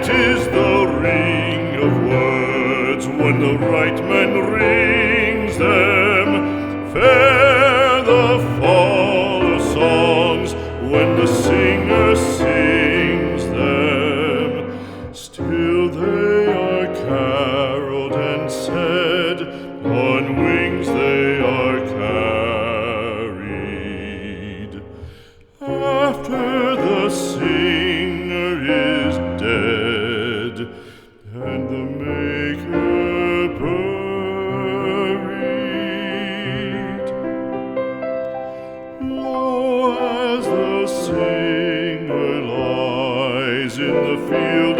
is the ring of words when the right man rings them. Fair the fall of songs when the singer sings them. Still they are caroled and said, on wings they are carried. After the singer is dead and the maker buried, lo, as the singer lies in the field